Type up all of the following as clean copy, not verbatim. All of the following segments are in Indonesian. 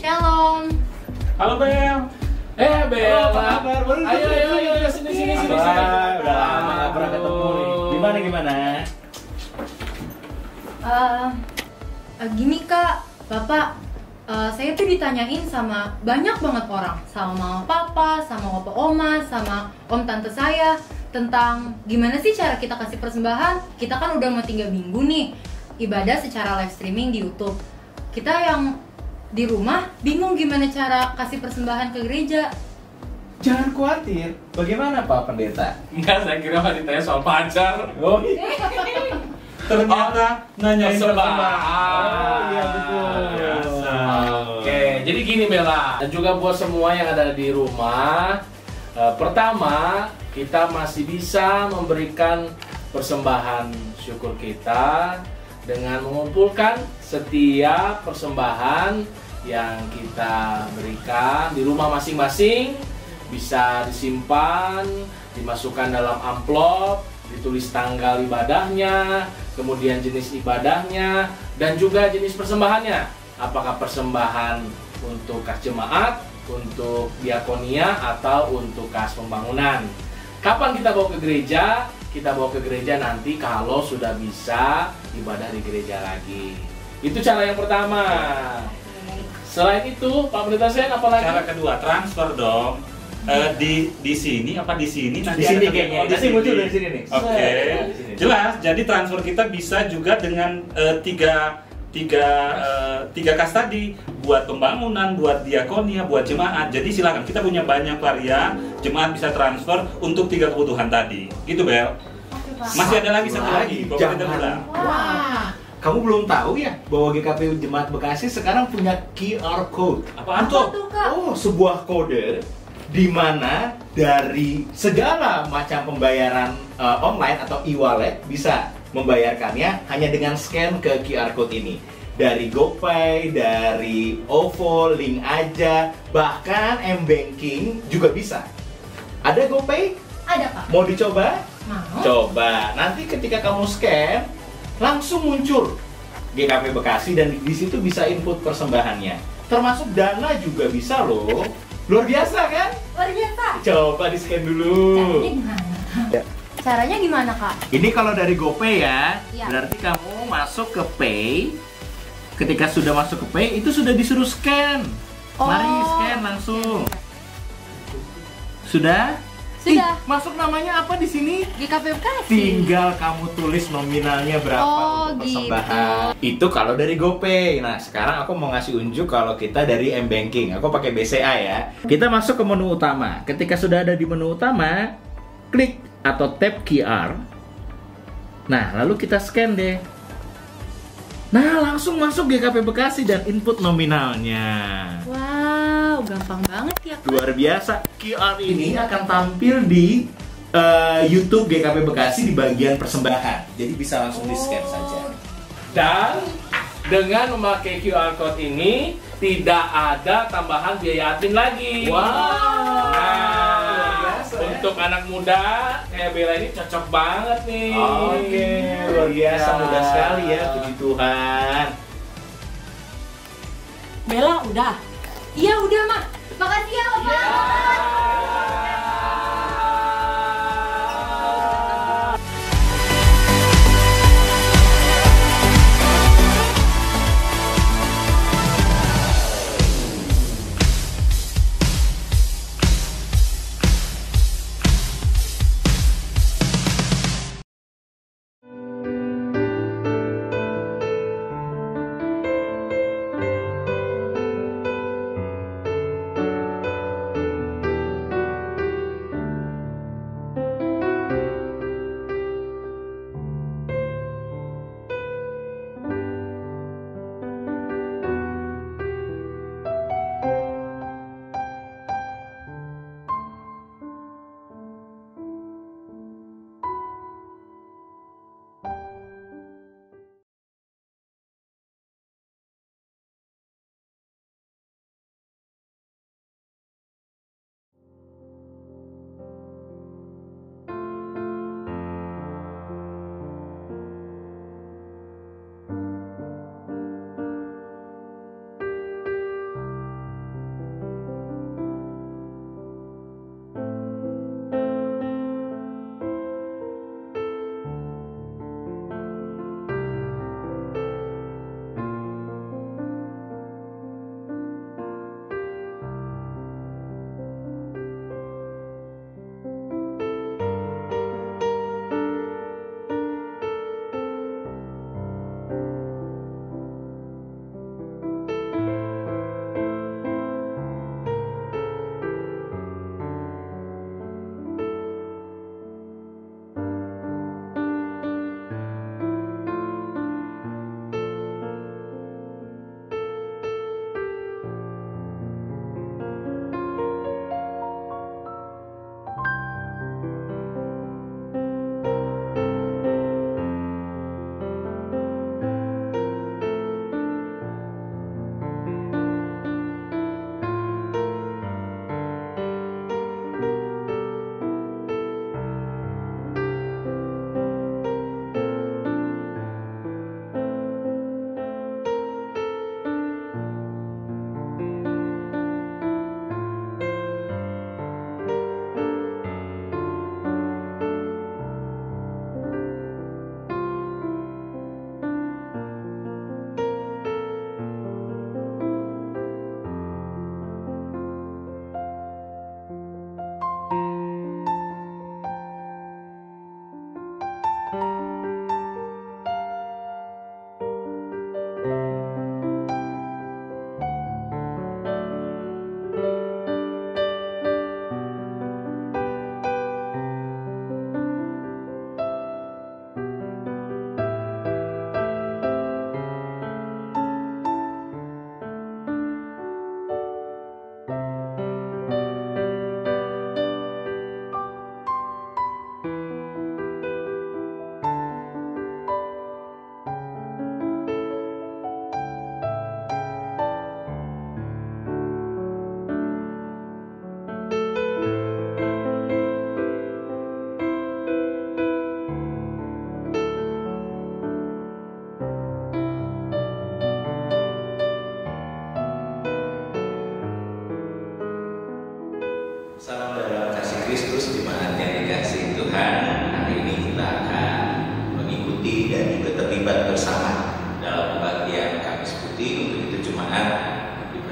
Shalom. Halo Bel. Bel. Apa kabar? Ayo, sini. Udah lama nggak pernah ketemu nih. Gimana? Gini Kak, Bapak, saya tuh ditanyain sama banyak banget orang, sama mama papa, sama opa oma, sama om tante saya, tentang gimana sih cara kita kasih persembahan. Kita kan udah mau 3 minggu nih ibadah secara live streaming di YouTube. Kita yang di rumah bingung gimana cara kasih persembahan ke gereja. Jangan khawatir. Bagaimana Pak Pendeta? Enggak, saya kira Pak ditanya soal pacar. Oh, ternyata nanyain persembahan. Oh iya betul. Biasa. Oke, jadi gini Bella, dan juga buat semua yang ada di rumah. Pertama, kita masih bisa memberikan persembahan syukur kita dengan mengumpulkan setiap persembahan yang kita berikan di rumah masing-masing, bisa disimpan, dimasukkan dalam amplop, ditulis tanggal ibadahnya, kemudian jenis ibadahnya, dan juga jenis persembahannya. Apakah persembahan untuk kas jemaat, untuk diakonia, atau untuk kas pembangunan. Kapan kita bawa ke gereja? Kita bawa ke gereja nanti kalau sudah bisa ibadah di gereja lagi. Itu cara yang pertama. Selain itu, Pak Pendeta Sen, apa lagi? Cara kedua, transfer dong. Di sini apa di sini? Di sini kayaknya. Di sini muncul dari sini nih. Oke. Jelas. Jadi transfer kita bisa juga dengan tiga kas tadi, buat pembangunan, buat diakonia, buat jemaat. Jadi silakan, kita punya banyak varian. Jemaat bisa transfer untuk 3 kebutuhan tadi. Gitu Bel. Masih ada lagi satu lagi. Bapak Pendeta bilang. Wah, kamu belum tahu ya bahwa GKP Jemaat Bekasi sekarang punya QR code. Apaan tuh? Kak? Oh, sebuah kode di mana dari segala macam pembayaran online atau e-wallet bisa membayarkannya hanya dengan scan ke QR code ini. Dari GoPay, dari OVO, Link Aja, bahkan M-Banking juga bisa. Ada GoPay? Ada Kak? Mau dicoba? Mau? Coba. Nanti ketika kamu scan, langsung muncul GKP Bekasi dan di situ bisa input persembahannya. Termasuk dana juga bisa loh. Luar biasa kan? Luar biasa. Coba di-scan dulu. Caranya gimana? Ya. Caranya gimana Kak? Ini kalau dari GoPay ya, Iya. berarti kamu masuk ke Pay. Ketika sudah masuk ke Pay, itu sudah disuruh scan. Mari scan langsung. Sudah? Sudah. Masuk namanya apa di sini? GKP Bekasi. Tinggal kamu tulis nominalnya berapa untuk persembahan. Itu kalau dari GoPay. Nah, sekarang aku mau ngasih unjuk kalau kita dari M-Banking. Aku pakai BCA ya. Kita masuk ke menu utama. Ketika sudah ada di menu utama, klik atau tap QR. Nah, lalu kita scan deh. Nah, langsung masuk GKP Bekasi dan input nominalnya. Wow, gampang banget ya Kak. Luar biasa. QR ini akan tampil di YouTube GKP Bekasi di bagian persembahan. Jadi bisa langsung di-scan saja. Dan dengan memakai QR Code ini tidak ada tambahan biaya admin lagi. Wow. Nah, Luar biasa, ya. untuk anak muda kayak Bella ini cocok banget nih. Oke, luar biasa, Ya. mudah sekali ya, puji Tuhan. Bella udah. Iya udah Mak. Makasih ya Bapak.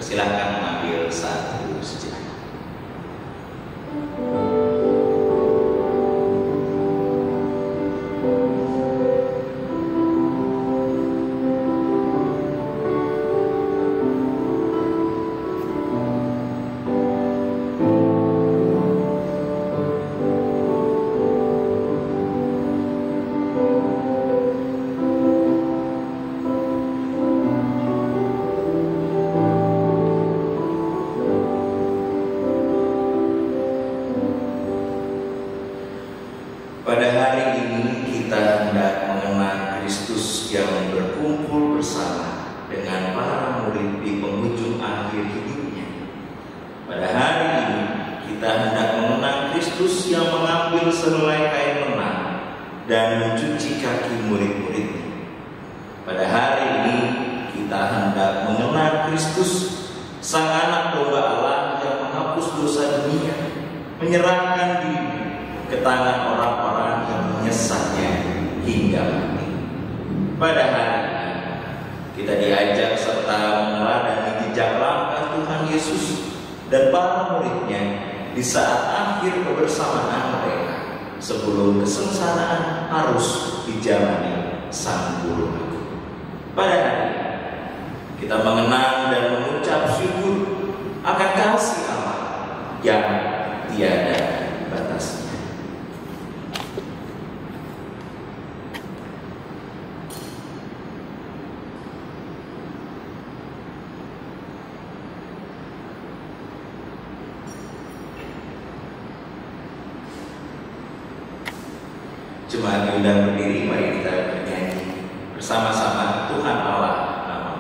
Persilahkan mengambil satu sejenak. Pada hari ini kita hendak mengenang Kristus yang berkumpul bersama dengan para murid di penghujung akhir hidupnya. Pada hari ini kita hendak mengenang Kristus yang mengambil sehelai kain lengan dan mencuci kaki murid-muridnya. Pada hari ini kita hendak mengenang Kristus, Sang Anak Domba Allah yang menghapus dosa dunia, menyerahkan diri ke tangan orang-orang yang menyesatnya hingga mati. Pada hari ini kita diajak serta meneladani jejak langkah Tuhan Yesus dan para muridnya di saat akhir kebersamaan mereka sebelum kesengsaraan harus dijalani Sang Guru Agung. Pada hari ini kita mengenang dan mengucap syukur akan kasih Allah yang tiada batasnya. Jemaat diundang berdiri, mari kita bernyanyi bersama-sama Tuhan Allah nama.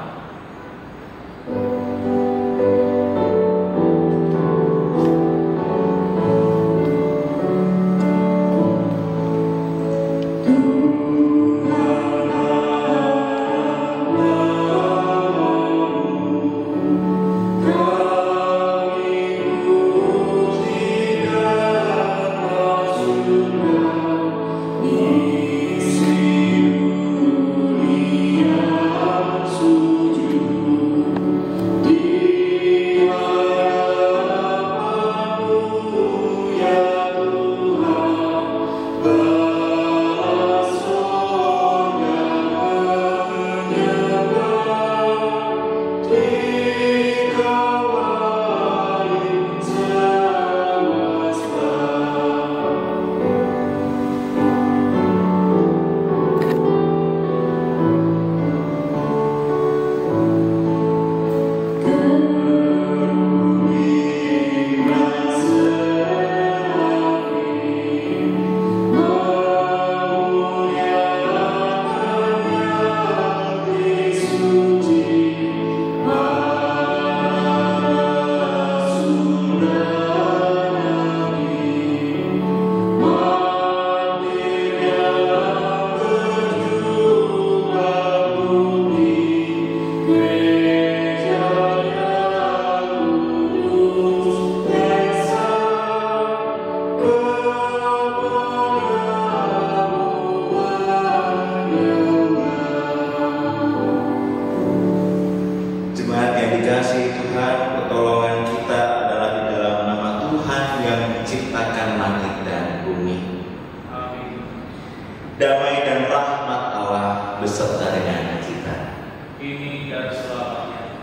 Damai dan rahmat Allah beserta dengan kita. Kini dan selamanya.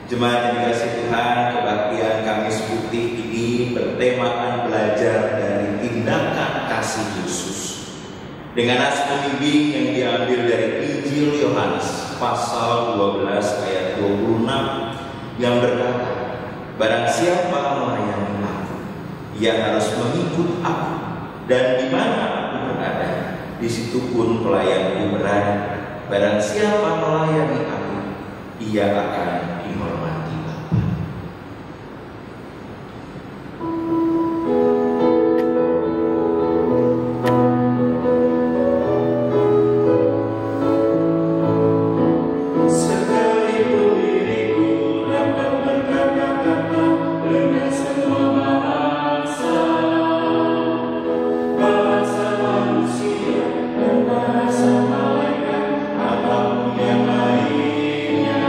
Jemaat yang dikasihi Tuhan, kebaktian Kamis Putih ini bertemakan belajar dari tindakan kasih Yesus dengan nas pembimbing yang diambil dari Injil Yohanes pasal 12 ayat 26 yang berkata, barang siapa melayani aku, ia harus mengikut aku, dan di mana aku berada, di situ pun pelayanku berada. Barang siapa melayani aku, ia akan dihormati Bapa. Sekalipun diriku dapat berkata-kata dengan semua bahasa manusia dan bahasa malaikat ataupun yang lainnya,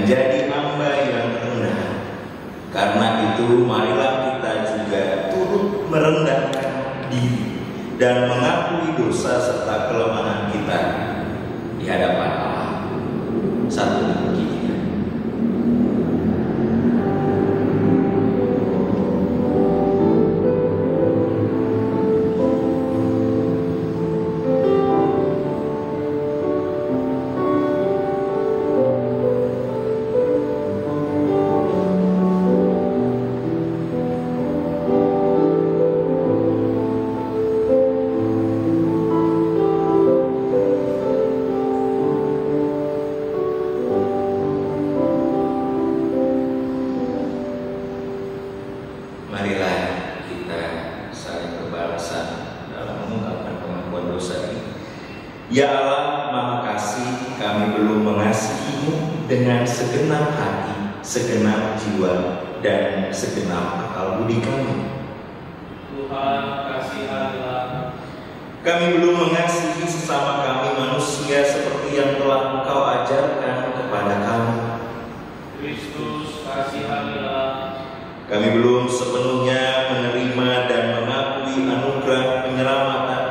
menjadi hamba yang rendah. Karena itu marilah kita juga turut merendahkan diri dan mengakui dosa serta kelemahan kita di hadapan Allah. Satu lagi. Marilah kita saling berbalasan dalam mengungkapkan pengakuan dosa ini. Ya Allah, Maha Kasih, kami belum mengasihi-Mu dengan segenap hati, segenap jiwa, dan segenap akal budi kami. Tuhan, kasihanilah. Kami belum mengasihi sesama kami manusia seperti yang telah Engkau ajarkan kepada kami. Kristus, kasihanilah. Kami belum sepenuhnya menerima dan mengakui anugerah penyelamatan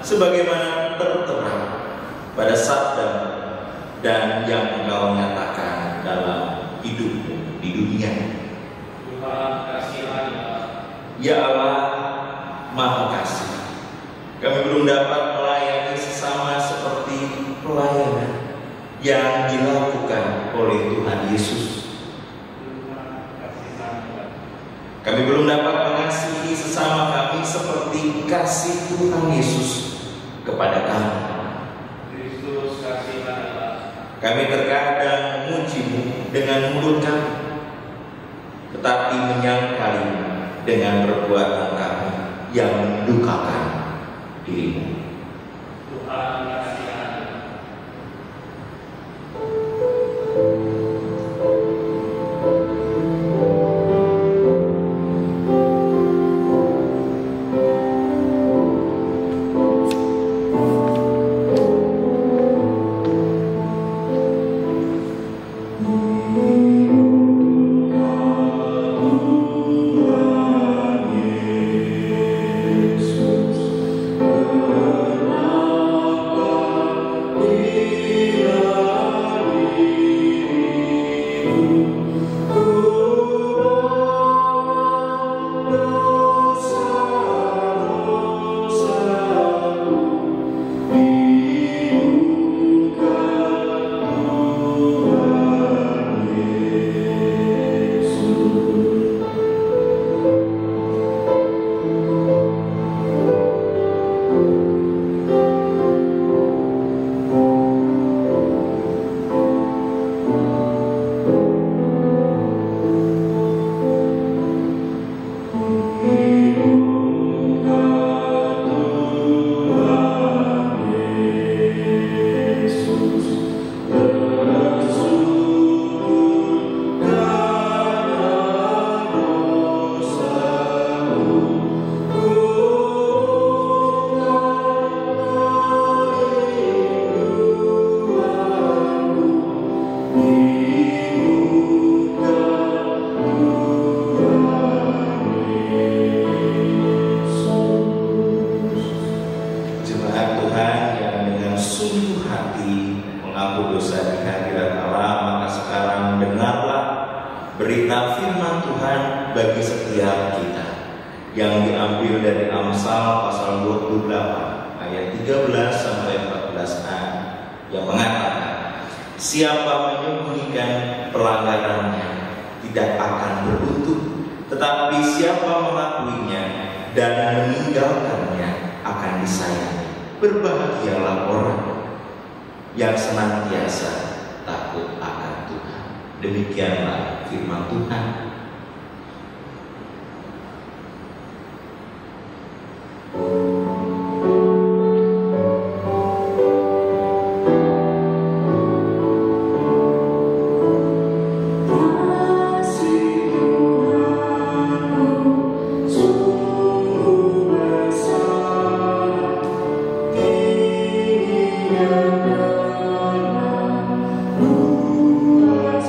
sebagaimana tertera pada sabda dan yang Engkau nyatakan dalam hidup-Mu di dunia. Tuhan, kasihanilah. Ya Allah, Maha Kasih, kami belum dapat melayani sesama seperti pelayanan yang dilakukan oleh Tuhan Yesus. Kami belum dapat mengasihi sesama kami seperti kasih Tuhan Yesus kepada kami. Kristus, kasihanilah. Kami terkadang memuji-Mu dengan mulut kami, tetapi menyangkali dengan perbuatan kami yang mendukakan diri-Mu. Tuhan, kasihanilah. berita firman Tuhan bagi setiap kita yang diambil dari Amsal pasal 28 ayat 13 sampai 14a yang mengatakan, siapa menyembunyikan pelanggarannya tidak akan beruntung, tetapi siapa mengakuinya dan meninggalkannya akan disayangi. Berbahagialah orang yang senantiasa takut akan Tuhan. Demikianlah firman Tuhan. Luas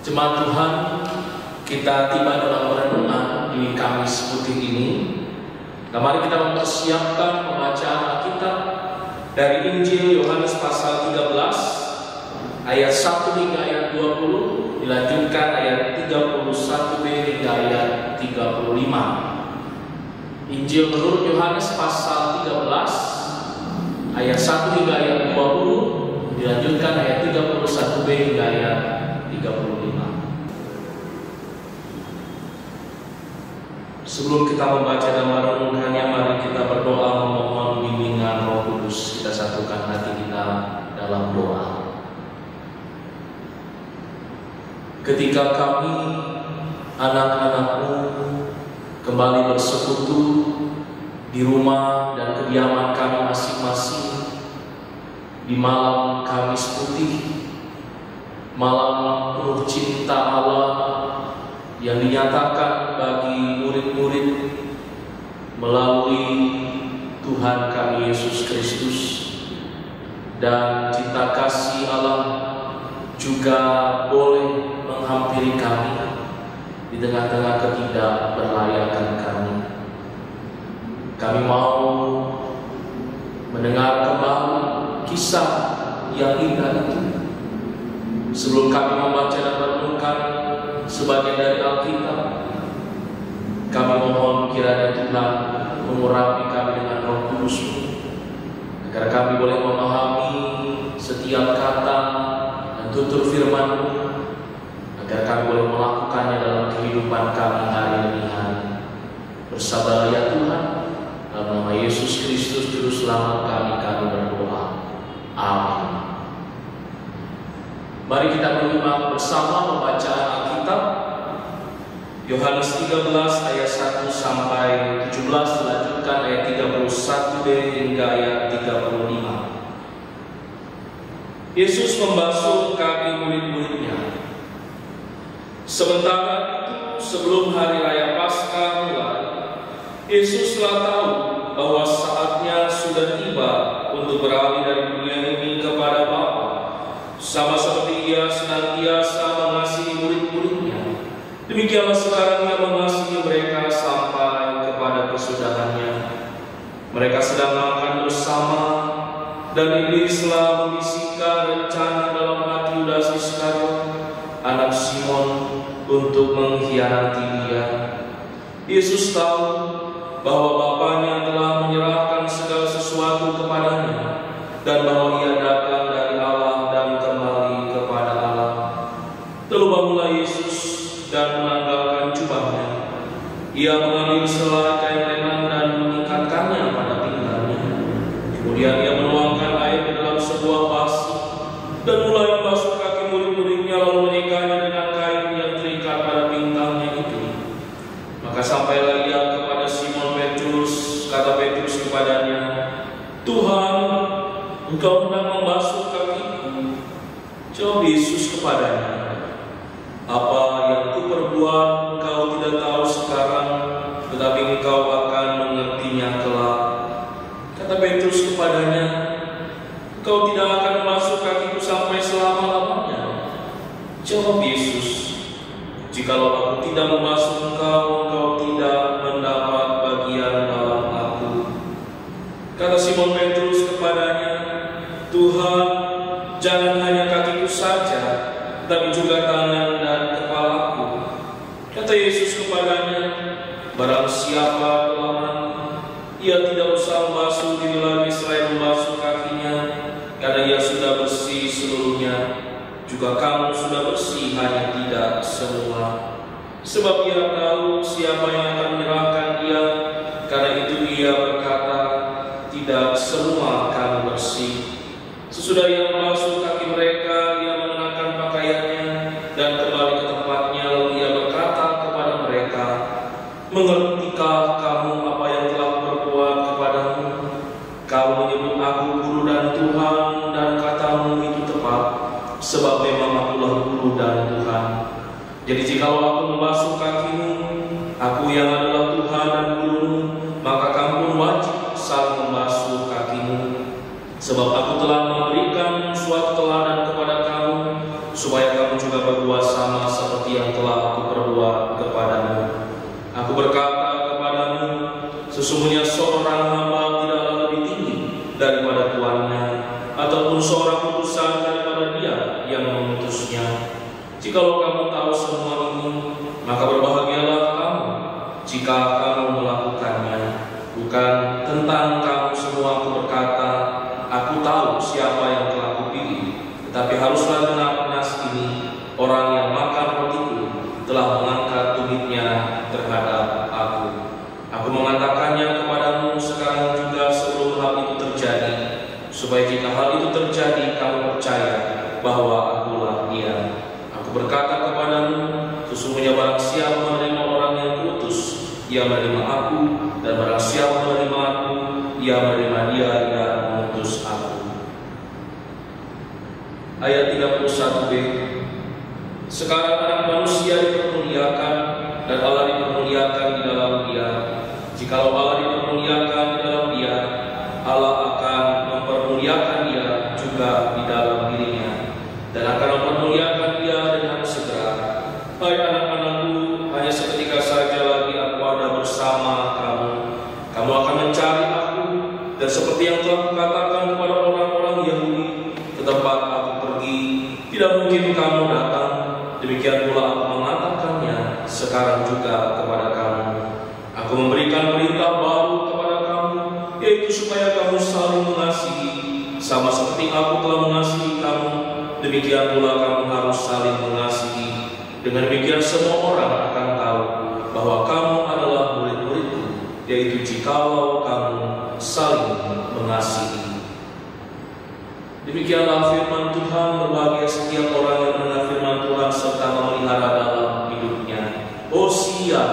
Jemaat Tuhan, kita tiba dalam perenungan di Kamis Putih ini. Nah, mari kita mempersiapkan pembacaan Alkitab dari Injil Yohanes pasal 13 ayat 1 hingga ayat 20, dilanjutkan ayat 31b hingga ayat 35. Injil menurut Yohanes pasal 13 ayat 1 hingga ayat 20, dilanjutkan ayat 31b hingga ayat 35. Sebelum kita membaca dan merenungkannya, mari kita berdoa memohon bimbingan Roh Kudus. Kita satukan hati kita dalam doa. Ketika kami, anak-anak-Mu, kembali bersekutu di rumah dan kediaman kami masing-masing di malam Kamis Putih, malam penuh cinta Allah yang dinyatakan bagi murid-murid melalui Tuhan kami Yesus Kristus, dan cinta kasih Allah juga boleh menghampiri kami di tengah-tengah ketidakberlayakan kami. Kami mau mendengar kembali kisah yang indah itu. Sebelum kami membaca dan merenungkan sebagian dari Alkitab, kami mohon kiranya Tuhan mengurapi kami dengan Roh Kudus-Mu, agar kami boleh memahami setiap kata dan tutur firman-Mu, agar kami boleh melakukannya dalam kehidupan kami hari demi hari. Bersabarlah ya Tuhan, dalam nama Yesus Kristus Juru Selamat kami berdoa. Amin. Mari kita menyimak bersama pembacaan Alkitab Yohanes 13 ayat 1 sampai 17, dilanjutkan ayat 31b hingga ayat 35. Yesus membasuh kaki murid-muridnya. Sementara itu, sebelum hari raya Paskah mulai, Yesus telah tahu bahwa saatnya sudah tiba untuk beralih dari dunia ini kepada Bapa. Sama seperti Ia senantiasa mengasihi murid-muridnya, demikianlah sekarang Ia mengasihi mereka sampai kepada kesudahannya. Mereka sedang makan bersama, dan iblislah membisikkan rencana dalam hati Yudas Iskariot, anak Simon, untuk mengkhianati Dia. Yesus tahu bahwa Bapanya telah menyerahkan segala sesuatu kepadanya, dan bahwa Ia datang dari Allah dan kembali kepada Allah. Lalu bangunlah Yesus dan menanggalkan jubahnya. Ia mengambil selai kain lenan dan mengikatkannya pada pinggangnya. Kemudian Ia menuangkan air di dalam sebuah basi dan mulai membasuh kaki murid-muridnya, lalu menyikanya dengan kain yang terikat pada pinggangnya itu. Maka sampailah Ia kepada Simon Petrus. Kata Petrus kepadanya, "Tuhan, Engkau hendak membasuh kakiku?" Jawab Yesus kepadanya, "Apa yang kuperbuat engkau tidak tahu sekarang, tetapi engkau akan mengertinya kelak." Kata Petrus kepadanya, "Engkau tidak akan membasuh kakiku sampai selama-lamanya." Jawab Yesus, "Jikalau aku tidak membasuh engkau, engkau tidak mendapat bagian dalam aku." Kata Simon Petrus kepadanya, "Tuhan, jangan hanya kakiku saja, tapi juga tangan dan kepalaku." Kata Yesus kepadanya, "Barang siapa telah mandi, ia tidak usah membasuh diri lagi selain membasuh kakinya, karena ia sudah bersih seluruhnya. Juga kamu sudah bersih, hanya tidak semua. Sebab ia tahu siapa yang akan menyerahkan dia, karena itu ia berkata, tidak semua kamu bersih." Sesudah Ia membasuh kaki mereka, Ia mengenakan pakaiannya dan kembali ke tempatnya. Lalu Ia berkata kepada mereka, "Mengertikah kamu apa yang telah berbuat kepadamu? Kamu menyebut aku guru dan Tuhan, dan katamu itu tepat, sebab memang akulah guru dan Tuhan. Jadi jikalau aku membasuh kakimu, aku yang adalah Tuhan dan gurumu, maka kamu pun wajib saling membasuh kakimu. Sebab aku telah memberikan suatu teladan kepada kamu, supaya kamu juga berbuat sama daripada tuannya, ataupun seorang utusan daripada dia yang mengutusnya. Jikalau kamu tahu semua ini, maka berbahagialah kamu jika kamu melakukannya. Bukan tentang kamu semua aku berkata, aku tahu siapa yang telah kupilih, tetapi haruslah benar-benar ini, orang yang makan rotiku telah mengangkat tumitnya terhadap aku. Aku mengatakannya kepadamu sekarang juga sebelum hal itu terjadi, supaya jika hal itu terjadi kamu percaya bahwa akulah Dia. Aku berkata kepadamu, sesungguhnya barang siapa menerima orang yang kuutus, ia menerima aku, dan barang siapa menerima aku, ia menerima Dia yang mengutus aku. Ayat 31b. Sekarang anak manusia dipermuliakan dan Allah dipermuliakan di dalam Dia. Jikalau Allah dipermuliakan di dalam Dia, Allah akan mempermuliakan Dia juga di dalam dirinya, dan akan mempermuliakan Dia dengan segera. Hai anak-anakku, hanya seketika saja lagi aku ada bersama kamu. Kamu akan mencari aku, dan seperti yang telah kukatakan kepada orang-orang Yahudi, ke tempat aku pergi, tidak mungkin kamu datang. Demikian pula aku mengatakannya sekarang juga kepada kamu. Aku memberikan perintah baru kepada kamu, yaitu supaya kamu saling mengasihi, sama seperti aku telah mengasihi kamu. Demikian pula kamu harus saling mengasihi. Dengan demikian semua orang akan tahu bahwa kamu adalah murid-muridku, yaitu jikalau kamu saling mengasihi. Demikianlah firman Tuhan. Berbahagia setiap orang yang mendengar firman Tuhan serta memelihara dalam hidupnya. Hosea.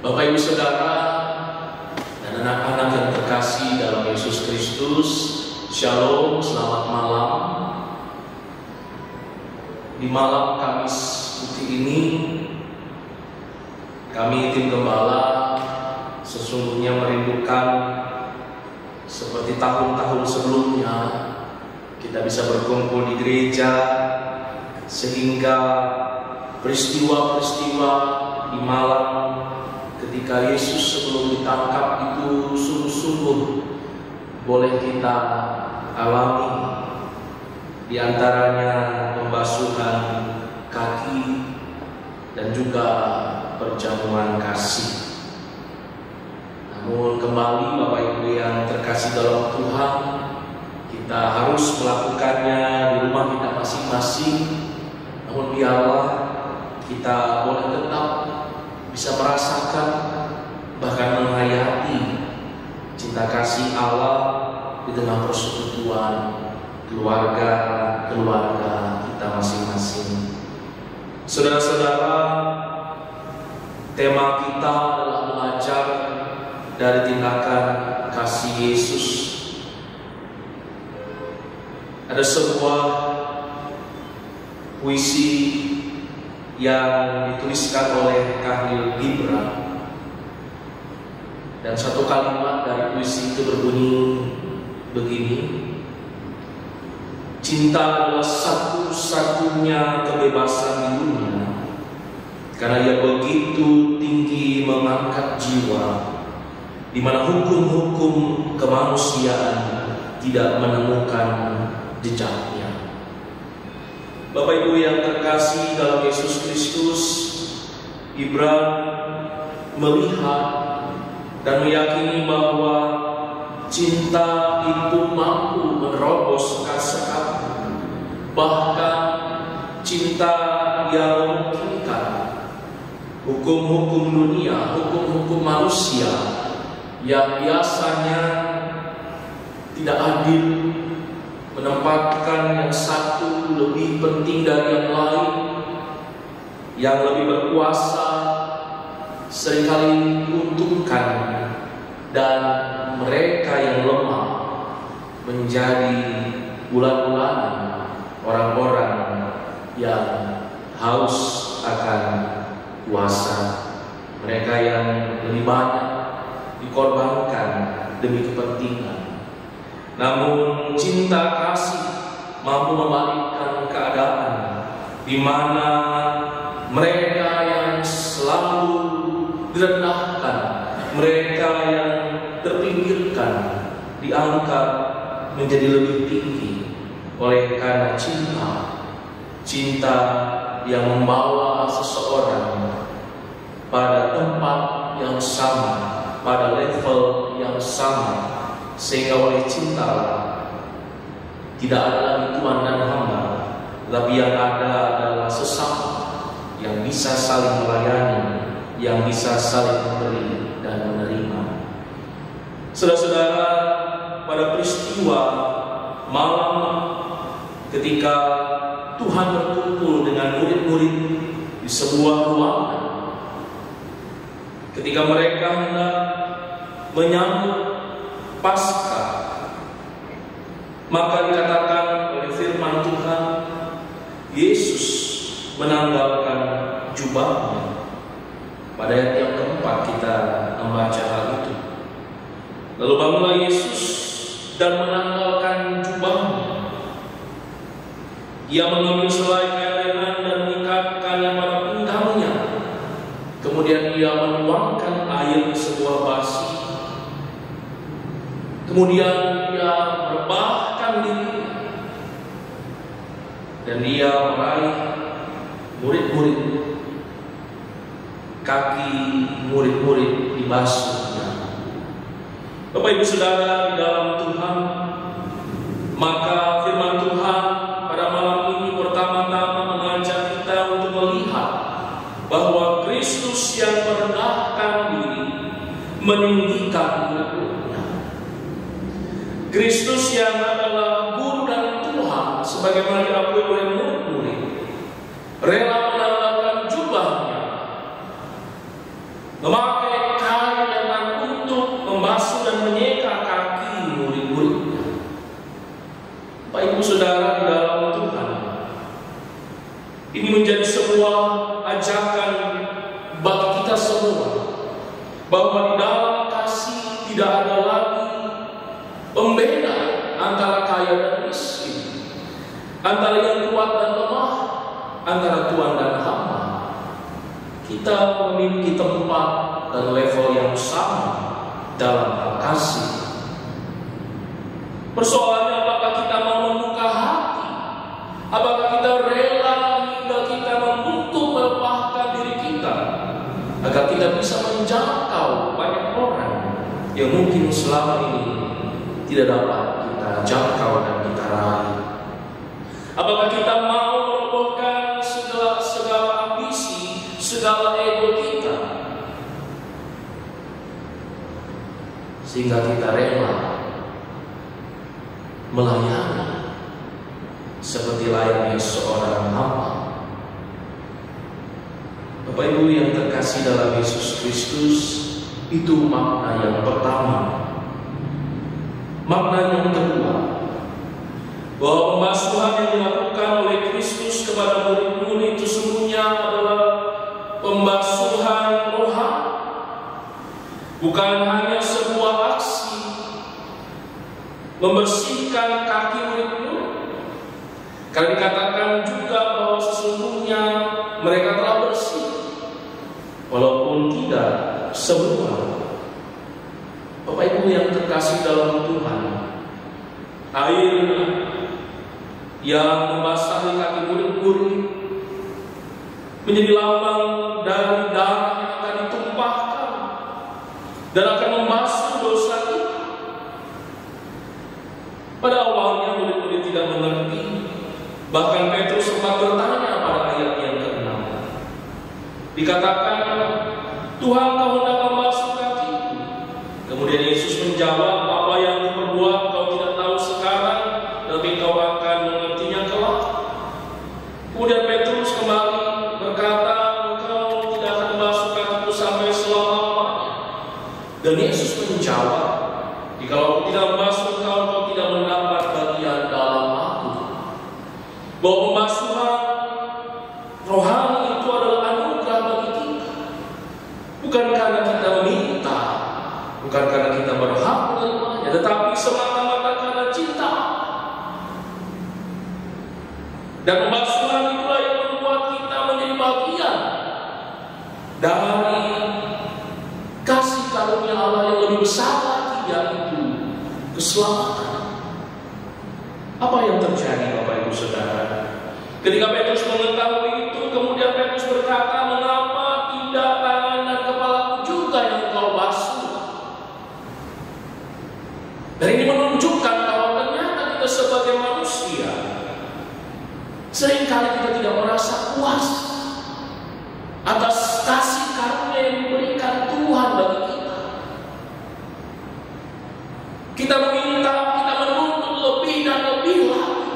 Bapak Ibu Saudara dan anak-anak yang terkasih dalam Yesus Kristus, Shalom, selamat malam. Di malam Kamis putih ini, kami tim Gembala sesungguhnya merindukan seperti tahun-tahun sebelumnya kita bisa berkumpul di gereja, sehingga peristiwa-peristiwa di malam ketika Yesus sebelum ditangkap itu sungguh-sungguh boleh kita alami. Di antaranya pembasuhan kaki dan juga perjamuan kasih. Namun kembali Bapak Ibu yang terkasih dalam Tuhan, kita harus melakukannya di rumah kita masing-masing. Namun biarlah kita boleh tetap bisa merasakan bahkan menghayati cinta kasih Allah di tengah persekutuan keluarga kita masing-masing. Saudara-saudara, tema kita adalah belajar dari tindakan kasih Yesus. Ada sebuah puisi yang dituliskan oleh Khalil Gibran, dan satu kalimat dari puisi itu berbunyi begini: cinta adalah satu-satunya kebebasan di dunia, karena ia begitu tinggi mengangkat jiwa, di mana hukum-hukum kemanusiaan tidak menemukan jejaknya. Bapak Ibu yang terkasih dalam Yesus Kristus, Gibran melihat dan meyakini bahwa cinta itu mampu menerobos kasta, bahkan cinta yang memungkinkan hukum-hukum dunia, hukum-hukum manusia yang biasanya tidak adil, menempatkan yang satu lebih penting dari yang lain, yang lebih berkuasa seringkali diuntungkan, dan mereka yang lemah menjadi bulan-bulanan orang-orang yang haus akan kuasa, mereka yang lebih banyak dikorbankan demi kepentingan. Namun cinta kasih mampu membalikkan keadaan, di mana mereka yang selalu direndahkan, mereka yang terpinggirkan, diangkat menjadi lebih tinggi oleh karena cinta yang membawa seseorang pada tempat yang sama, pada level yang sama, sehingga oleh cinta tidak ada lagi tuan dan hamba, tapi yang ada adalah sesama yang bisa saling melayani, yang bisa saling memberi dan menerima. Saudara-saudara, pada peristiwa malam ketika Tuhan berkumpul dengan murid-murid di sebuah ruangan, ketika mereka hendak menyambut Paskah, maka dikatakan oleh firman Tuhan, Yesus menanggalkan jubahnya. Pada ayat yang keempat kita membaca hal itu. Lalu bangunlah Yesus dan menanggalkan jubahnya. Ia mengambil selai kain lenan dan mengikatkannya pada pinggangnya. Kemudian ia menuangkan air di sebuah basi. Kemudian ia merebahkan diri dan dia meraih murid-murid, kaki murid-murid dibasuhnya. Bapak Ibu Saudara di dalam Tuhan, maka firman Tuhan pada malam ini pertama-tama mengajak kita untuk melihat bahwa Kristus yang merendahkan diri meninggikan murid-muridnya. Kristus yang adalah guru dan Tuhan, sebagaimana diakui oleh murid-murid, rela menanggalkan jubahnya, memakai kain lenan untuk membasuh dan menyeka kaki murid-muridnya. Bapak Ibu Saudara di dalam Tuhan, ini menjadi sebuah ajakan bagi kita semua, bahwa di dalam kasih tidak ada lagi pembeda antara kaya dan miskin, antara yang kuat dan lemah, antara tuan dan hamba. Kita memiliki tempat dan level yang sama dalam hal kasih. Persoalannya, apakah kita mau membuka hati? Apakah kita rela hingga kita membutuh melepaskan diri kita agar kita bisa menjangkau banyak orang yang mungkin selama ini tidak dapat kita jangkau dan kita raih? Apakah kita mau merobohkan segala ambisi, segala ego kita, sehingga kita rela melayani seperti layaknya seorang hamba? Bapak Ibu yang terkasih dalam Yesus Kristus, itu makna yang pertama. Makna yang kedua, bahwa pembasuhan yang dilakukan oleh Kristus kepada murid-murid itu sesungguhnya adalah pembasuhan rohani, bukan hanya sebuah aksi membersihkan kaki murid-murid. Karena dikatakan juga bahwa sesungguhnya mereka telah bersih, walaupun tidak semua. Bapak Ibu yang terkasih dalam Tuhan, air yang membasahi kaki murid-murid menjadi lambang dari darah yang akan ditumpahkan dan akan membasuh dosa kita. Pada awalnya murid-murid tidak mengerti, bahkan Petrus sempat bertanya pada ayat yang ke-6. Dikatakan, Tuhan, kau hendak membasuh kakiku. Kemudian Yesus menjawab, apa yang diperbuat kau tidak tahu sekarang, tapi kau akan mengertinya kelak. Kemudian Petrus kembali berkata, engkau tidak akan membasuh kakiku sampai selama-lamanya. Dan Yesus menjawab, jikalau aku tidak membasuh engkau, kau tidak mendapat bagian dalam aku. Bahwa pembasuhan dari kasih karunia Allah yang lebih besar lagi, yaitu keselamatan. Apa yang terjadi, Bapak Ibu Saudara? Ketika Petrus mengetahui itu, kemudian Petrus berkata, "Mengapa tidak tangan dan kepalaku juga yang kau basuh?" Dan ini menunjukkan bahwa ternyata kita sebagai manusia seringkali kita tidak merasa puas atas kasih karunia yang diberikan Tuhan bagi kita. Kita meminta, kita menuntut lebih dan lebih lagi.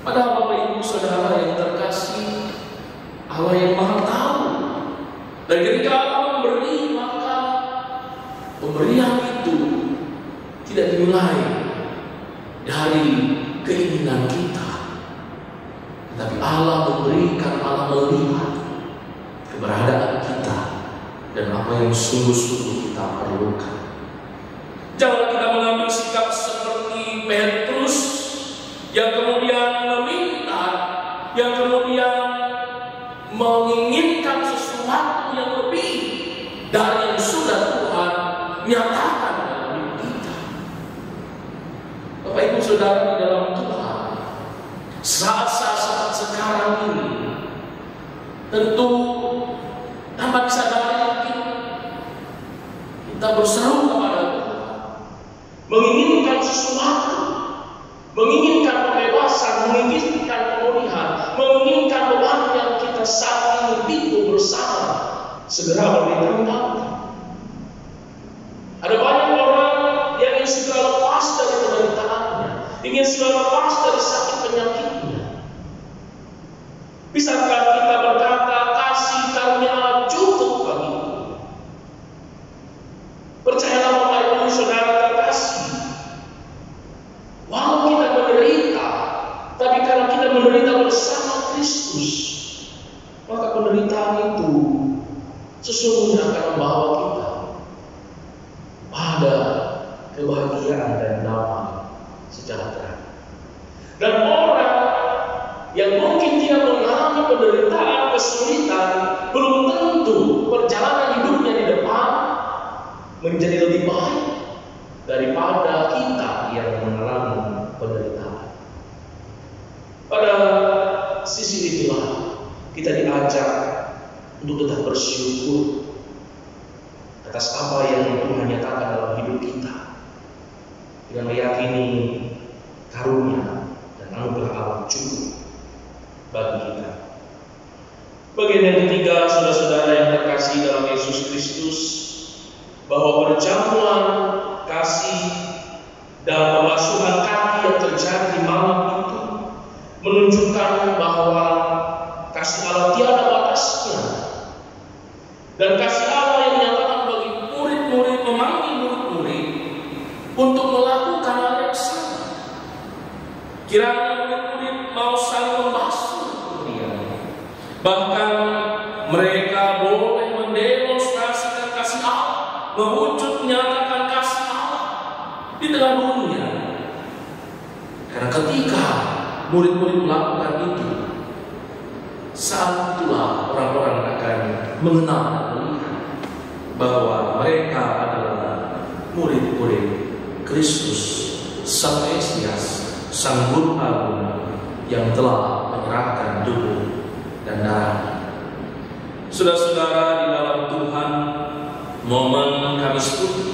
Padahal Bapak Ibu Saudara yang terkasih, Allah yang Maha Tahu. Dan ketika Allah memberi, maka pemberian itu tidak dimulai dari keinginan kita, tetapi Allah memberikan, Allah melihat keberadaan kita dan apa yang sungguh-sungguh kita perlukan. Jangan kita mengambil sikap seperti Petrus yang kemudian meminta, yang kemudian menginginkan sesuatu yang lebih dari yang sudah Tuhan nyatakan dalam hidup kita. Bapak Ibu Saudara di dalam Tuhan, saat-saat sekarang ini tentu tanpa disadari kita berseru kepada Tuhan, menginginkan sesuatu, menginginkan kebebasan, menginginkan pemulihan, menginginkan beban yang kita saat ini pikul bersama segera berhenti. Ada banyak orang yang ingin segera lepas dari penderitaannya, ingin segera lepas dari sakit penyakitnya. Bisakah kita berkata, kasih karunia Allah cukup bagiku? Percayalah Bapak Ibu Saudara terkasih, walau kita menderita, tapi karena kita menderita bersama Kristus, maka penderitaan itu sesungguhnya akan membawa kita pada kebahagiaan dan damai sejahtera. Dan orang yang mungkin tidak mengalami penderitaan, kesulitan, belum tentu perjalanan hidupnya di depan menjadi lebih baik daripada kita yang mengalami penderitaan. Pada sisi itulah kita diajak untuk tetap bersyukur atas apa yang Tuhan nyatakan dalam hidup kita, dengan meyakini karunia dan anugerah Allah cukup bagi kita. Bagian yang ketiga, saudara-saudara yang terkasih dalam Yesus Kristus, bahwa perjamuan kasih dan pembasuhan kaki yang terjadi di malam itu menunjukkan bahwa kasih Allah tiada batasnya, dan kasih Allah yang menyatakan bagi murid-murid, memanggil murid-murid untuk melakukan hal yang sama. Kiranya murid-murid mau saling membasuh dia, bahkan mereka boleh mendemonstrasikan kasih Allah, mewujud menyatakan kasih Allah di tengah dunia. Karena ketika murid-murid melakukan itu, saat itulah orang-orang akan mengenal dan melihat bahwa mereka adalah murid-murid Kristus, Sang Mesias, Sang Guru Agung yang telah menyerahkan tubuh dan darahnya. Saudara-saudara di dalam Tuhan, momen Kamis Putih,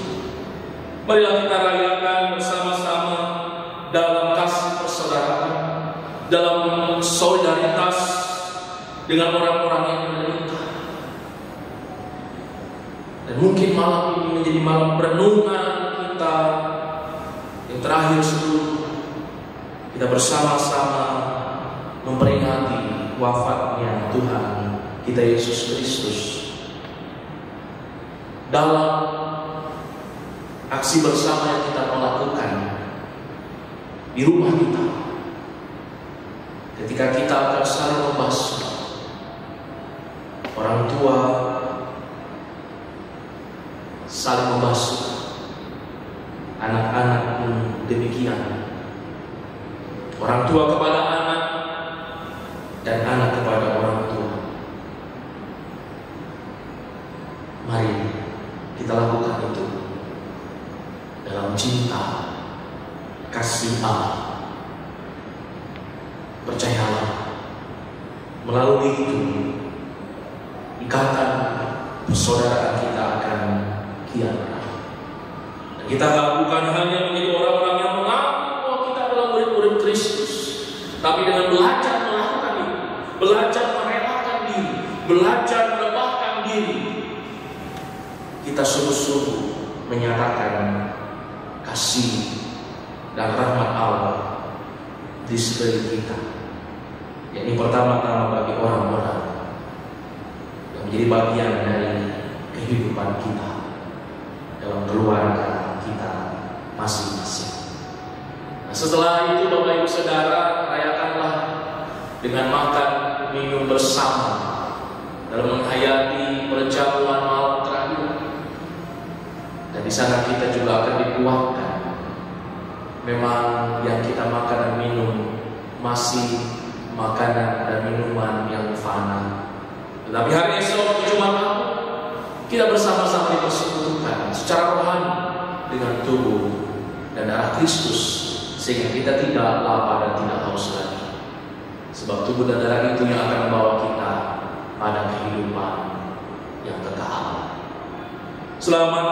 marilah kita rayakan bersama-sama dalam kasih persaudaraan, dalam solidaritas dengan orang-orang yang menderita. Dan mungkin malam ini menjadi malam renungan kita yang terakhir sebelum kita bersama-sama memperingati wafatnya Tuhan kita Yesus Kristus. Dalam aksi bersama yang kita melakukan di rumah kita, ketika kita akan saling membasuh, orang tua saling membasuh, anak-anak pun demikian, orang tua kepada anak dan anak kepada orang tua. Mari kita lakukan itu dalam cinta, kasih Allah. Percayalah, melalui itu ikatan persaudaraan kita akan kian. Dan kita bukan hanya menjadi orang-orang yang mengaku bahwa kita adalah murid-murid Kristus, tapi dengan belajar melakukan itu, belajar merelakan diri, belajar melepaskan diri, kita sungguh-sungguh menyatakan kasih dan rahmat Allah di sekeliling kita. Ini pertama-tama bagi orang-orang yang menjadi bagian dari kehidupan kita dalam keluarga kita masing-masing. Nah, setelah itu Bapak Ibu Saudara, rayakanlah dengan makan minum bersama dalam menghayati perjamuan malam terakhir. Dan di sana kita juga akan dikuatkan. Memang yang kita makan dan minum masih makanan dan minuman yang fana. Tetapi hari esok Jumat Agung kita bersama-sama dipersekutukan secara rohani dengan tubuh dan darah Kristus, sehingga kita tidak lapar dan tidak haus lagi. Sebab tubuh dan darah itu yang akan membawa kita pada kehidupan yang kekal. Selamat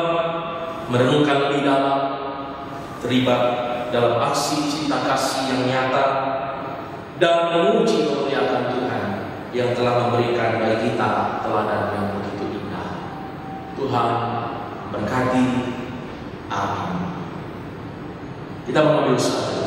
merenungkan lebih dalam, terlibat dalam aksi cinta kasih yang nyata, dan memuji kemuliaan Tuhan yang telah memberikan bagi kita teladan yang begitu indah. Tuhan berkati. Amin. Kita mengambil satu.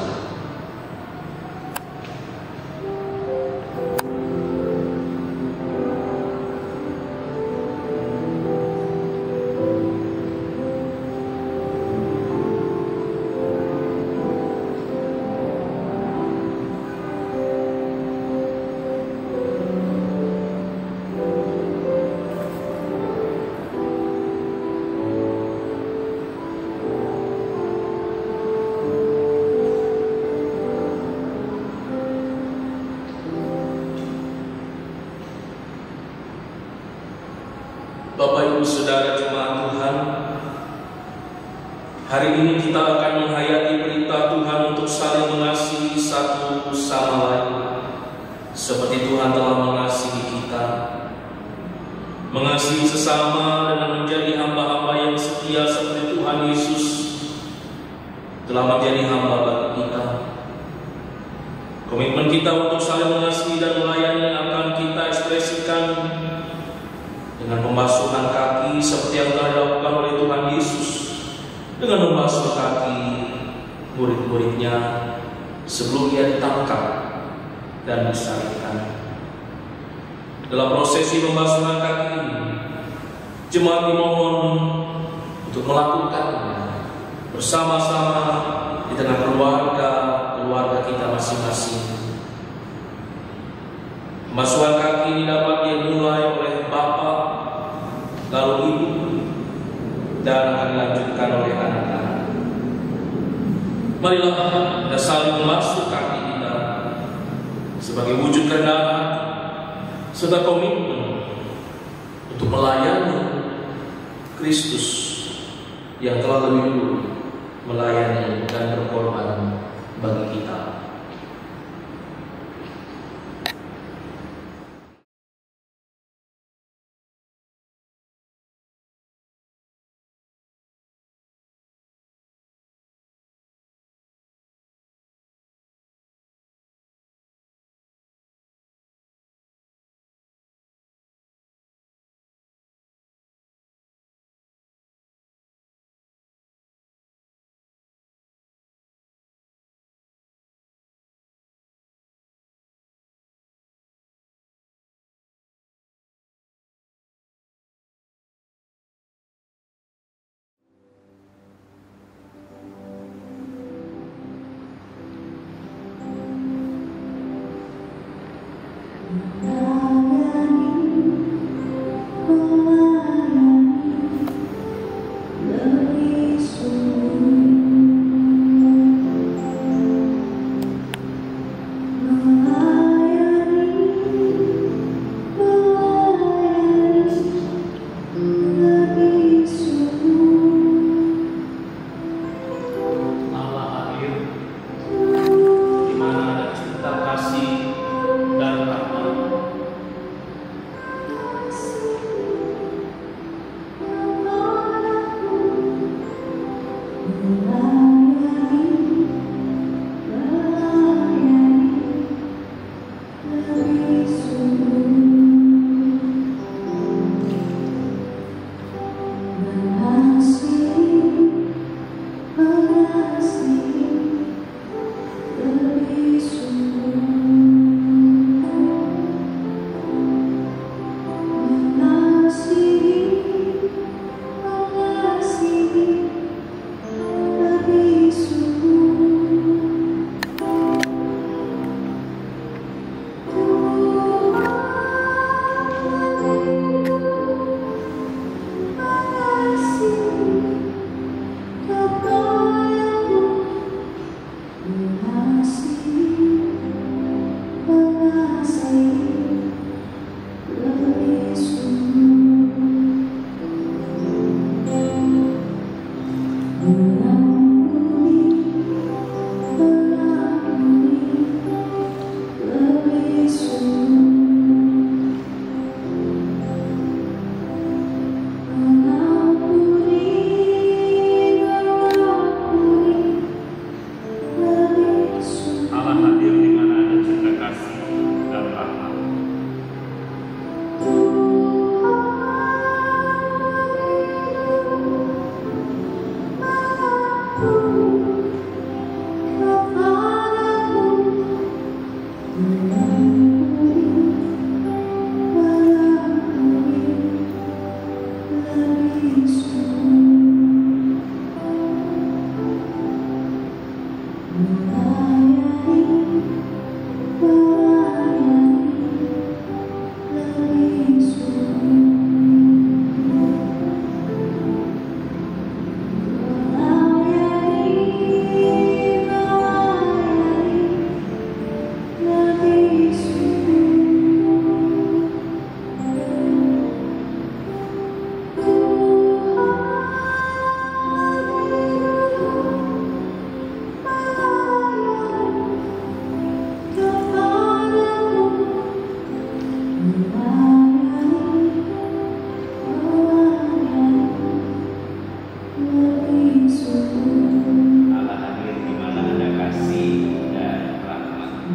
Bapak Ibu Saudara jemaat Tuhan, hari ini kita akan menghayati perintah Tuhan untuk saling mengasihi satu sama lain, seperti Tuhan telah mengasihi kita. Mengasihi sesama dengan menjadi hamba-hamba yang setia seperti Tuhan Yesus telah menjadi hamba bagi kita. Komitmen kita untuk saling mengasihi dan melayani akan kita ekspresikan dengan pembasuhan kaki seperti yang telah dilakukan oleh Tuhan Yesus, dengan membasuh kaki murid-muridnya sebelum ia ditangkap dan disalibkan. Dalam prosesi pembasuhan kaki ini, jemaat dimohon untuk melakukannya bersama-sama di tengah keluarga kita masing-masing. Pembasuhan kaki ini dapat dimulai oleh Bapa, lalu Ibu, dan akan dilanjutkan oleh anak-anak. Marilah kita saling membasuh kaki kita sebagai wujud kerendahan hati serta komitmen untuk melayani Kristus yang telah lebih dulu melayani dan berkorban bagi kita. Allah hadir di mana ada kasih dan rahmat.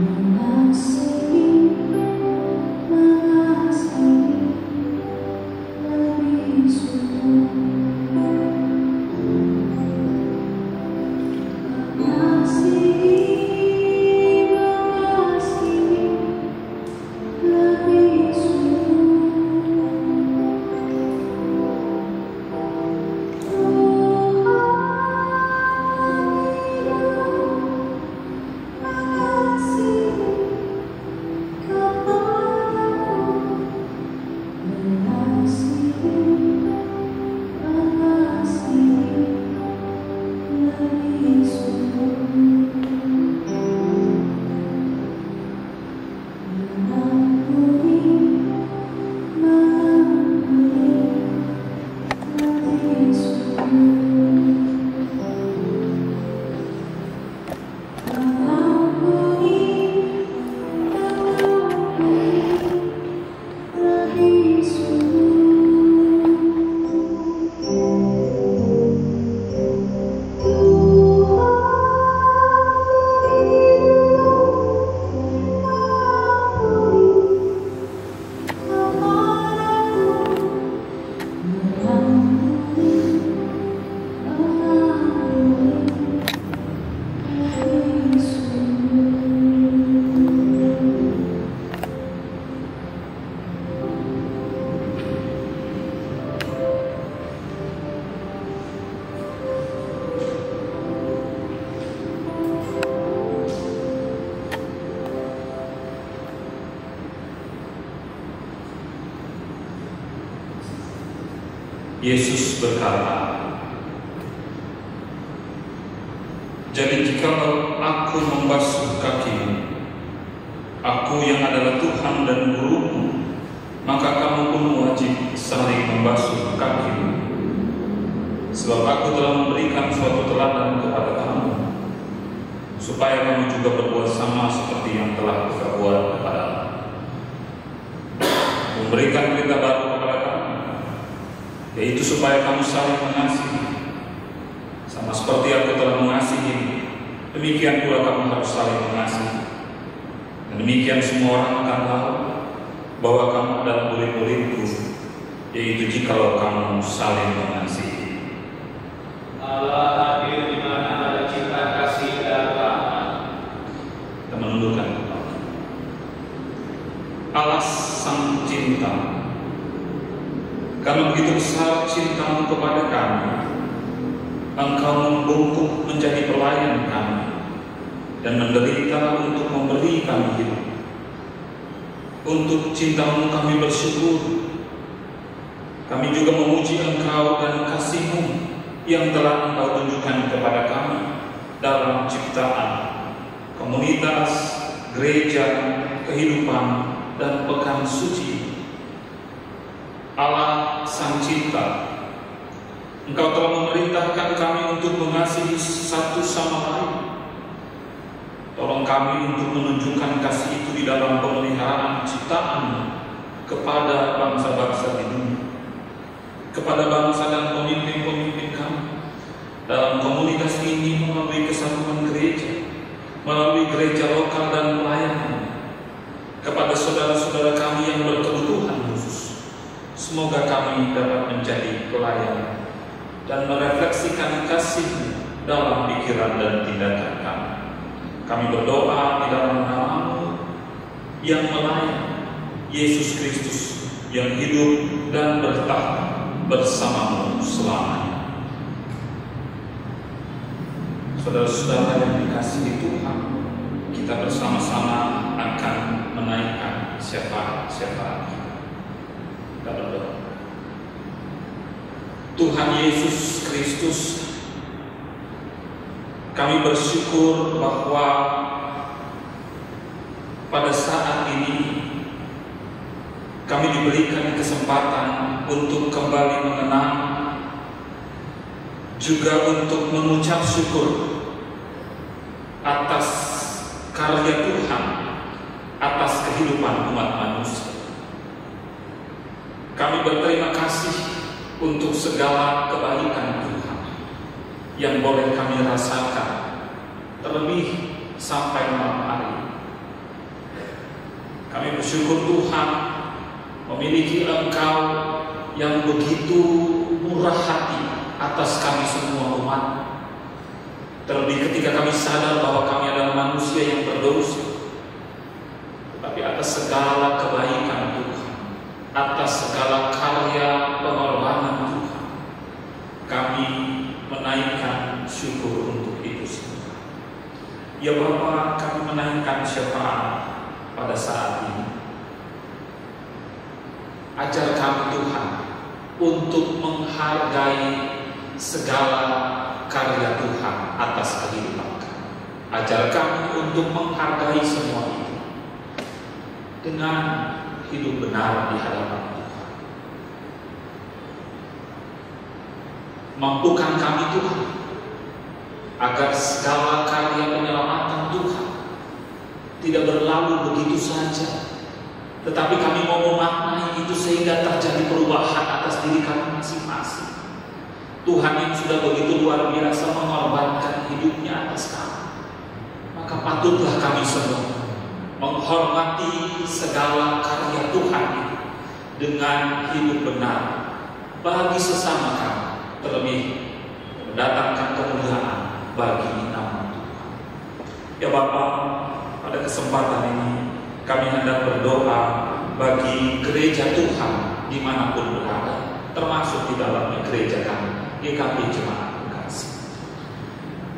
Yesus berkata, "Jadi jikalau aku membasuh kakimu, aku yang adalah Tuhan dan Gurumu, maka kamu pun wajib saling membasuh kakimu. Sebab aku telah memberikan suatu teladan kepada kamu, supaya kamu juga berbuat sama seperti yang telah kuperbuat kepadamu. Memberikan berita baru kepada kamu, yaitu supaya kamu saling mengasihi. Sama seperti aku telah mengasihi, demikian pula kamu harus saling mengasihi. Dan demikian semua orang akan tahu bahwa kamu adalah murid-muridku, yaitu jikalau kamu saling mengasihi." Allah hadir di mana ada cinta kasih dan rahmat. Kita menundukkan kepala. Allah sang cinta, karena begitu besar cintamu kepada kami, Engkau membungkuk menjadi pelayan kami dan menderita untuk memberi kami hidup. Untuk cintamu kami bersyukur. Kami juga memuji Engkau dan kasih-Mu yang telah Engkau tunjukkan kepada kami dalam ciptaan, komunitas, gereja, kehidupan, dan pekan suci. Allah sang cinta, Engkau telah memerintahkan kami untuk mengasihi satu sama lain. Tolong kami untuk menunjukkan kasih itu di dalam pemeliharaan ciptaan kepada bangsa-bangsa di dunia, kepada bangsa dan pemimpin-pemimpin kami dalam komunitas ini, melalui kesatuan gereja, melalui gereja lokal dan pelayanan, kepada saudara-saudara kami yang berkebutuhan khusus. Semoga kami dapat menjadi pelayan dan merefleksikan kasih dalam pikiran dan tindakan kami. Kami berdoa di dalam nama-Mu yang melayani, Yesus Kristus yang hidup dan bertahta bersama-Mu selamanya. Saudara-saudara yang dikasihi Tuhan, kita bersama-sama akan menaikkan syafaat. Kita berdoa. Tuhan Yesus Kristus, kami bersyukur bahwa pada saat ini kami diberikan kesempatan untuk kembali mengenang, juga untuk mengucap syukur atas karya Tuhan, atas kehidupan umat manusia. Kami berterima kasih untuk segala kebaikan Tuhan yang boleh kami rasakan, terlebih sampai malam hari. Kami bersyukur Tuhan memiliki Engkau yang begitu murah hati atas kami semua umat. Terlebih ketika kami sadar bahwa kami adalah manusia yang berdosa, tetapi atas segala kebaikan Tuhan, atas segala karya pengorbanan Tuhan, kami menaikkan syukur untuk itu semua. Ya Bapa, kami menaikkan syafaat pada saat ini. Ajar kami Tuhan untuk menghargai segala karya Tuhan atas kehidupan kami. Ajar kami untuk menghargai semua itu dengan hidup benar di hadapan Tuhan. Mampukan kami Tuhan agar segala karya penyelamatan Tuhan tidak berlalu begitu saja, tetapi kami mau memaknai itu sehingga terjadi perubahan atas diri kami masing-masing. Tuhan yang sudah begitu luar biasa mengorbankan hidupnya atas kami, maka patutlah kami semua menghormati segala karya Tuhan itu dengan hidup benar bagi sesama kami, terlebih mendatangkan kemuliaan bagi nama Tuhan. Ya Bapa, pada kesempatan ini kami hendak berdoa bagi gereja Tuhan dimanapun berada, termasuk di dalamnya gereja kami, GKP Jemaat Bekasi.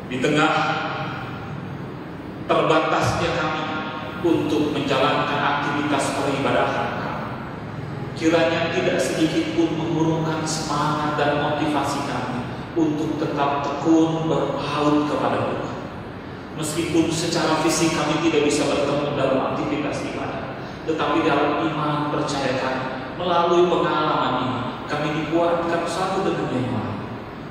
Di tengah terbatasnya kami untuk menjalankan aktivitas peribadahan kami, kiranya tidak sedikit pun mengurungkan semangat dan motivasi kami untuk tetap tekun berpaut kepada Tuhan. Meskipun secara fisik kami tidak bisa bertemu dalam aktivitas ibadah, tetapi dalam iman percaya kami, melalui pengalaman ini kami dikuatkan satu dengan yang lain.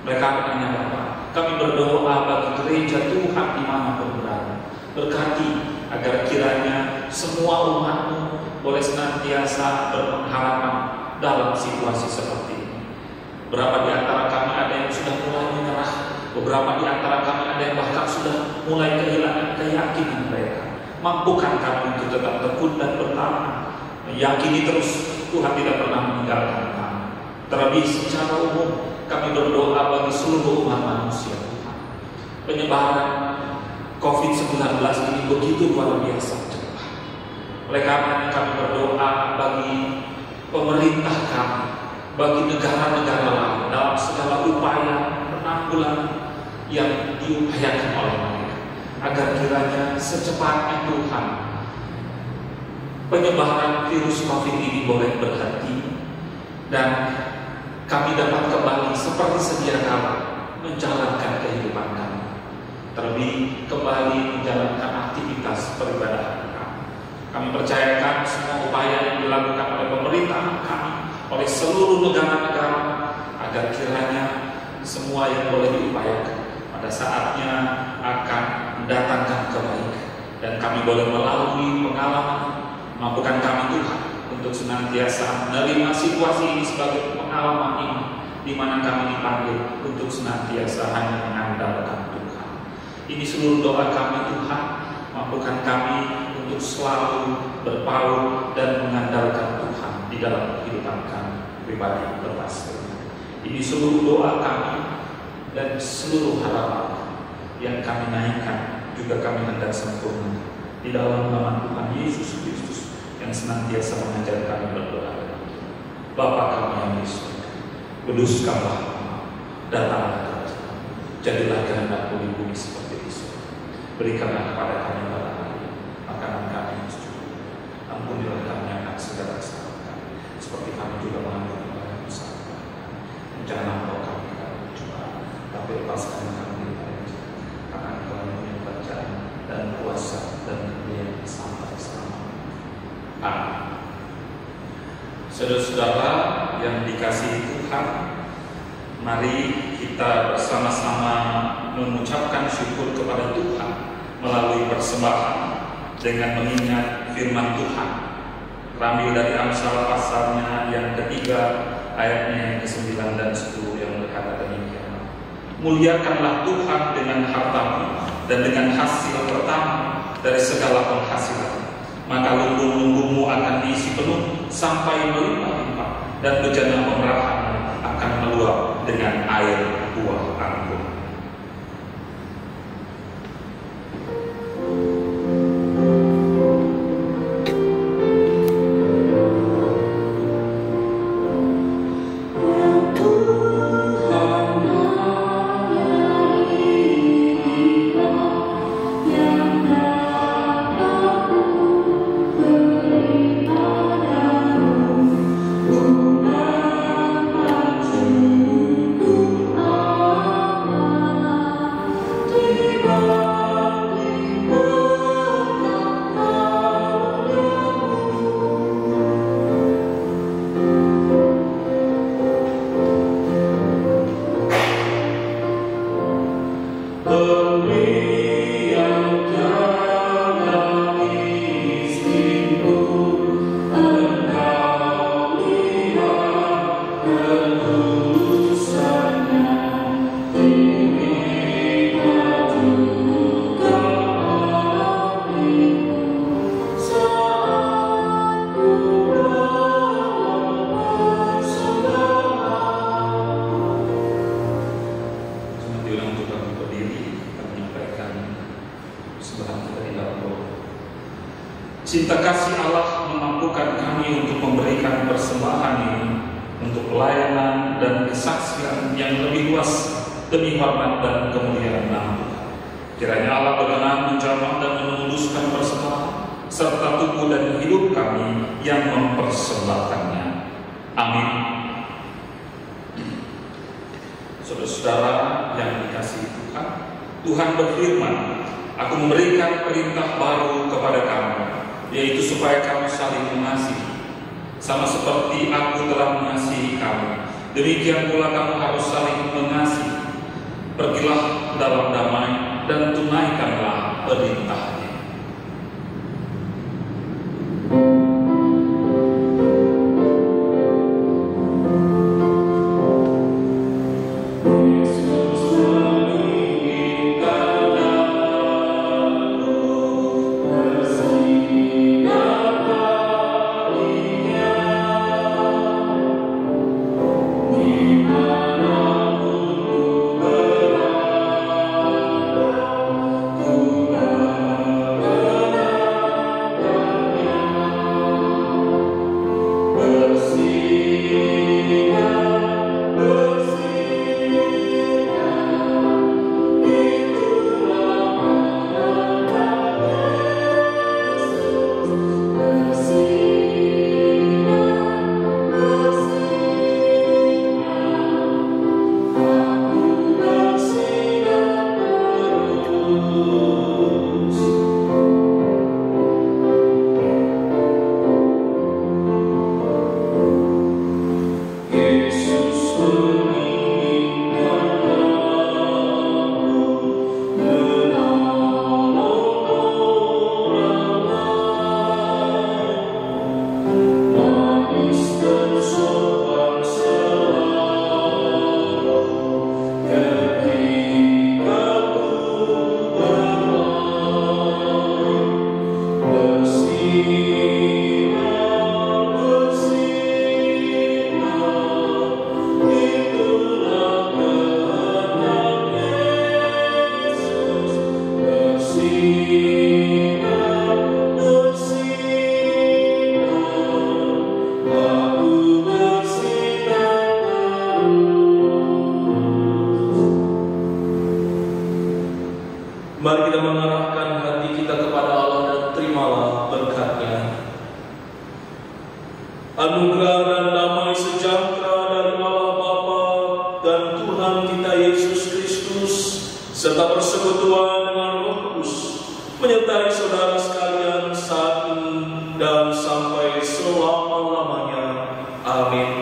Mereka bertanya Bapa, kami berdoa bagi gereja Tuhan dimanapun berada. Berkati agar kiranya semua umat-Mu boleh senantiasa berpengharapan dalam situasi seperti ini. Berapa di antara kami ada yang sudah mulai menyerah, beberapa di antara kami ada yang bahkan sudah mulai kehilangan keyakinan mereka. Mampukan kami untuk tetap tekun dan bertahan, meyakini terus Tuhan tidak pernah meninggalkan kami. Terlebih secara umum kami berdoa bagi seluruh umat manusia Tuhan. Penyebaran COVID-19 ini begitu luar biasa cepat. Oleh karena kami berdoa bagi pemerintah kami, bagi negara-negara lain dalam segala upaya penanggulangan yang diupayakan oleh mereka, agar kiranya secepatnya Tuhan penyebaran virus COVID ini boleh berhenti dan kami dapat kembali seperti sedia kala menjalankan kehidupan kami, terlebih kembali menjalankan aktivitas peribadahan kami. Kami percayakan semua upaya yang dilakukan oleh pemerintah kami, oleh seluruh negara-negara, agar kiranya semua yang boleh diupayakan pada saatnya akan mendatangkan kebaikan, dan kami boleh melalui pengalaman. Mampukan kami Tuhan untuk senantiasa menerima situasi ini sebagai pengalaman ini, di mana kami dipanggil untuk senantiasa hanya mengandalkan Tuhan. Ini seluruh doa kami Tuhan. Mampukan kami untuk selalu berpaut dan mengandalkan Tuhan di dalam kehidupan kami pribadi berpasrah. Ini seluruh doa kami dan seluruh harapan yang kami naikkan juga kami hendak sempurna di dalam nama Tuhan Yesus Kristus yang senantiasa mengajar kami berdoa. Bapa kami yang di surga, kuduskanlah namamu, datanglah kerajaan, jadilah kehendak-Mu di bumi seperti di surga. Berikanlah kepada kami pada hari ini makanan kami yang secukupnya. Ampunilah kami akan segala kesalahan kami, seperti kami juga mengampuni orang yang bersalah kepada kami. Janganlah Engkau kami ke dalam pencobaan, tapi lepaskan kami dari jahat. Karena Engkau yang punya kerajaan dan kuasa dan kemuliaan sampai selamanya. Amin. Saudara-saudara yang dikasihi Tuhan, mari kita bersama-sama mengucapkan syukur kepada Tuhan melalui persembahan dengan mengingat firman Tuhan Terambil dari Amsal pasalnya yang ketiga, ayatnya yang ke-9 dan 10 yang berkata demikian. Muliakanlah Tuhan dengan hartamu dan dengan hasil pertama dari segala penghasilan. Maka lumbung-lumbungmu akan diisi penuh sampai melimpah-limpah, dan bejana pemerahanmu akan meluap dengan air buah anggur. Cinta kasih Allah memampukan kami untuk memberikan persembahan ini untuk pelayanan dan kesaksian yang lebih luas demi hormat dan kemuliaan nama Tuhan. Kiranya Allah berkenan menjamah dan menuduskan persembahan serta tubuh dan hidup kami yang mempersembahkannya. Amin. Saudara-saudara yang dikasihi Tuhan, Tuhan berfirman, "Aku memberikan perintah baru kepada kamu, yaitu supaya kamu saling mengasihi. Sama seperti aku telah mengasihi kamu, demikian pula kamu harus saling mengasihi. Pergilah dalam damai dan tunaikanlah perintahnya." Mari kita mengarahkan hati kita kepada Allah dan terimalah berkat-Nya. Anugerah dan damai sejahtera dari Allah Bapa dan Tuhan kita Yesus Kristus serta persekutuan dengan Roh Kudus menyertai saudara sekalian saat ini dan sampai selama-lamanya. Amin.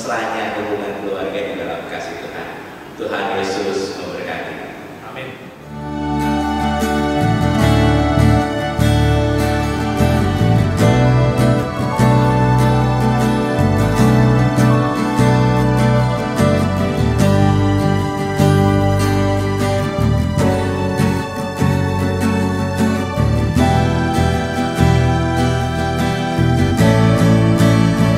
mesranya hubungan keluarga di dalam kasih Tuhan. Tuhan Yesus